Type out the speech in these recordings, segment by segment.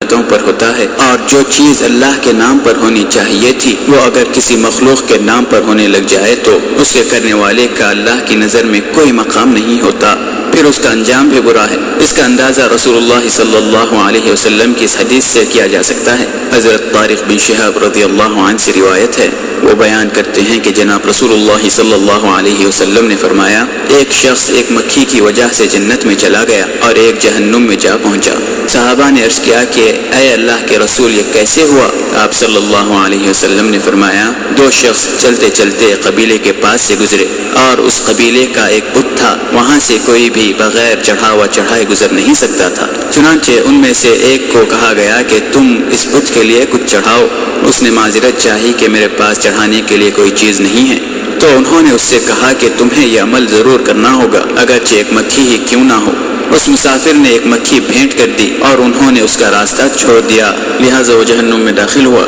باتوں پر ہوتا ہے، اور جو چیز اللہ کے نام پر ہونی چاہیے تھی وہ اگر کسی مخلوق کے نام پر ہونے لگ جائے تو اس کے کرنے والے کا اللہ کی نظر میں کوئی مقام نہیں ہوتا، پھر اس کا انجام بھی برا ہے۔ اس کا اندازہ رسول اللہ صلی اللہ علیہ وسلم کی اس حدیث سے کیا جا سکتا ہے۔ حضرت طارق بن شہاب رضی اللہ عنہ سے روایت ہے، وہ بیان کرتے ہیں کہ جناب رسول اللہ صلی اللہ علیہ وسلم نے فرمایا، ایک شخص ایک مکھی کی وجہ سے جنت میں چلا گیا اور ایک جہنم میں جا پہنچا۔ صحابہ نے عرض کیا کہ اے اللہ کے رسول یہ کیسے ہوا؟ آپ صلی اللہ علیہ وسلم نے فرمایا، دو شخص چلتے چلتے قبیلے کے پاس سے گزرے اور اس قبیلے کا ایک بت تھا، وہاں سے کوئی بھی بغیر چڑھاوا چڑھائے گزر نہیں سکتا تھا، چنانچہ ان میں سے ایک کو کہا گیا کہ تم اس بت کے لیے کچھ چڑھاؤ۔ اس نے معذرت چاہی کہ میرے پاس چڑھانے کے لیے کوئی چیز نہیں ہے، تو انہوں نے اس سے کہا کہ تمہیں یہ عمل ضرور کرنا ہوگا اگرچہ ایک مکھی ہی کیوں نہ ہو۔ اس مسافر نے ایک مکھی بھینٹ کر دی اور انہوں نے اس کا راستہ چھوڑ دیا، لہٰذا وہ جہنم میں داخل ہوا۔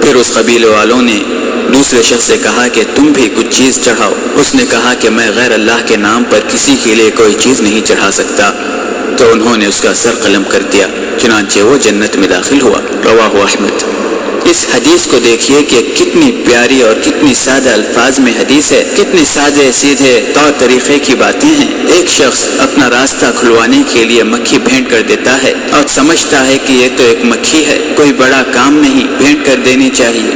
پھر اس قبیلے والوں نے دوسرے شخص سے کہا کہ تم بھی کچھ چیز چڑھاؤ۔ اس نے کہا کہ میں غیر اللہ کے نام پر کسی کے لیے کوئی چیز نہیں چڑھا سکتا، تو انہوں نے اس کا سر قلم کر دیا، چنانچہ وہ جنت میں داخل ہوا۔ رواہ احمد۔ اس حدیث کو دیکھیے کہ کتنی پیاری اور کتنی سادہ الفاظ میں حدیث ہے، کتنے سادے سیدھے طور طریقے کی باتیں ہیں۔ ایک شخص اپنا راستہ کھلوانے کے لیے مکھی بھینٹ کر دیتا ہے اور سمجھتا ہے کہ یہ تو ایک مکھی ہے، کوئی بڑا کام نہیں، بھینٹ کر دینی چاہیے،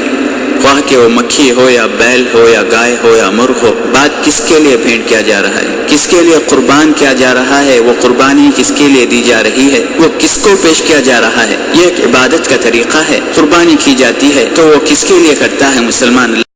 خواہ کہ وہ مکھی ہو یا بیل ہو یا گائے ہو یا مرغ ہو۔ بات کس کے لیے بھینٹ کیا جا رہا ہے، کس کے لیے قربان کیا جا رہا ہے، وہ قربانی کس کے لیے دی جا رہی ہے، وہ کس کو پیش کیا جا رہا ہے۔ یہ ایک عبادت کا طریقہ ہے، قربانی کی جاتی ہے تو وہ کس کے لیے کرتا ہے مسلمان؟